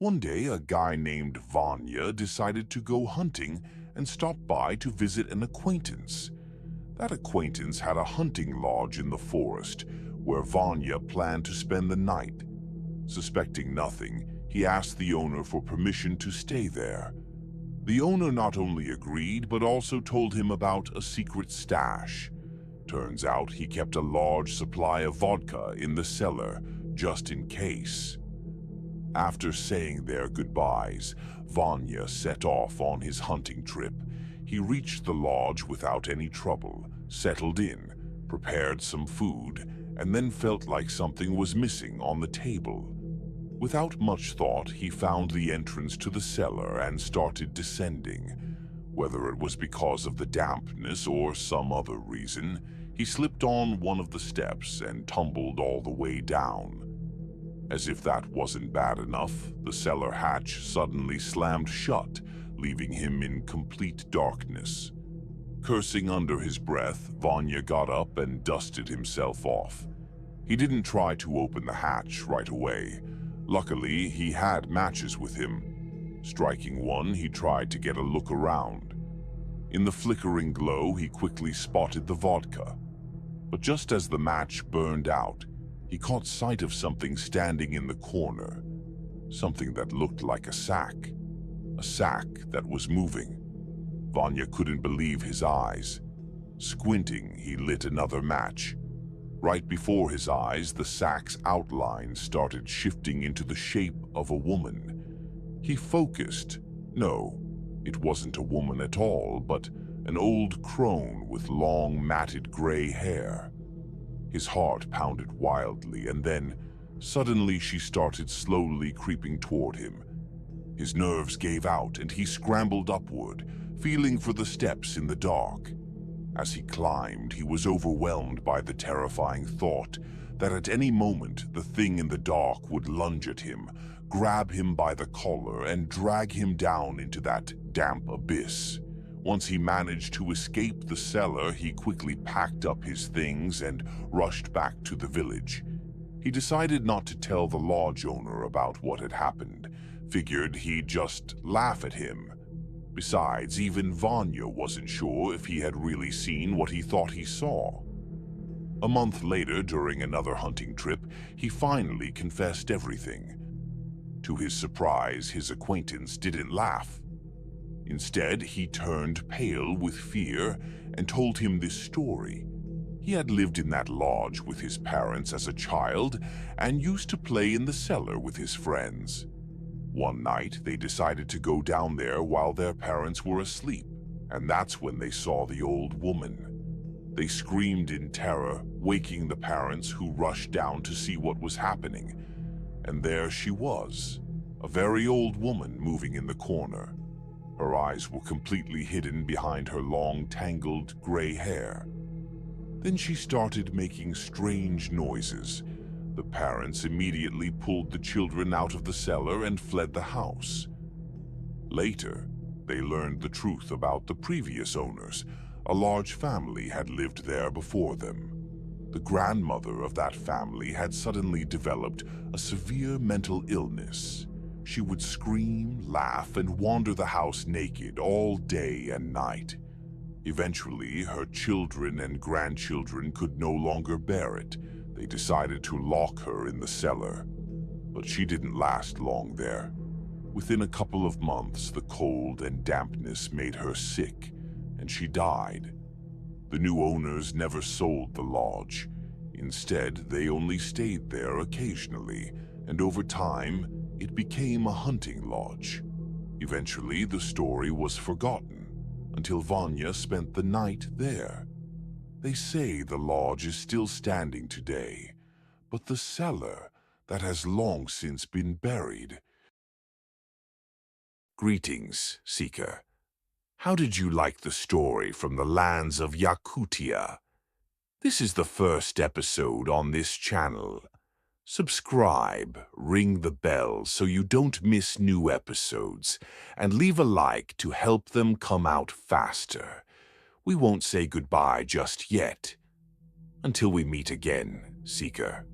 One day, a guy named Vanya decided to go hunting and stopped by to visit an acquaintance. That acquaintance had a hunting lodge in the forest where Vanya planned to spend the night. Suspecting nothing, he asked the owner for permission to stay there. The owner not only agreed, but also told him about a secret stash. Turns out he kept a large supply of vodka in the cellar, just in case. After saying their goodbyes, Vanya set off on his hunting trip. He reached the lodge without any trouble, settled in, prepared some food, and then felt like something was missing on the table. Without much thought, he found the entrance to the cellar and started descending. Whether it was because of the dampness or some other reason, he slipped on one of the steps and tumbled all the way down. As if that wasn't bad enough, the cellar hatch suddenly slammed shut, leaving him in complete darkness. Cursing under his breath, Vanya got up and dusted himself off. He didn't try to open the hatch right away. Luckily, he had matches with him. Striking one, he tried to get a look around. In the flickering glow, he quickly spotted the vodka. But just as the match burned out, he caught sight of something standing in the corner. Something that looked like a sack. A sack that was moving. Vanya couldn't believe his eyes. Squinting, he lit another match. Right before his eyes, the sack's outline started shifting into the shape of a woman. He focused. No, it wasn't a woman at all, but an old crone with long, matted gray hair. His heart pounded wildly, and then, suddenly she started slowly creeping toward him. His nerves gave out, and he scrambled upward, feeling for the steps in the dark. As he climbed, he was overwhelmed by the terrifying thought that at any moment the thing in the dark would lunge at him, grab him by the collar, and drag him down into that damp abyss. Once he managed to escape the cellar, he quickly packed up his things and rushed back to the village. He decided not to tell the lodge owner about what had happened, figured he'd just laugh at him. Besides, even Vanya wasn't sure if he had really seen what he thought he saw. A month later, during another hunting trip, he finally confessed everything. To his surprise, his acquaintance didn't laugh. Instead, he turned pale with fear and told him this story. He had lived in that lodge with his parents as a child and used to play in the cellar with his friends. One night, they decided to go down there while their parents were asleep, and that's when they saw the old woman. They screamed in terror, waking the parents, who rushed down to see what was happening. And there she was, a very old woman moving in the corner. Her eyes were completely hidden behind her long, tangled gray hair. Then she started making strange noises. The parents immediately pulled the children out of the cellar and fled the house. Later, they learned the truth about the previous owners. A large family had lived there before them. The grandmother of that family had suddenly developed a severe mental illness. She would scream, laugh, and wander the house naked all day and night. Eventually, her children and grandchildren could no longer bear it. They decided to lock her in the cellar. But she didn't last long there. Within a couple of months, the cold and dampness made her sick, and she died. The new owners never sold the lodge. Instead, they only stayed there occasionally, and over time, it became a hunting lodge. Eventually, the story was forgotten, until Vanya spent the night there. They say the lodge is still standing today, but the cellar, that has long since been buried. Greetings, Seeker. How did you like the story from the lands of Yakutia? This is the first episode on this channel. Subscribe, ring the bell so you don't miss new episodes, and leave a like to help them come out faster. We won't say goodbye just yet. Until we meet again, Seeker.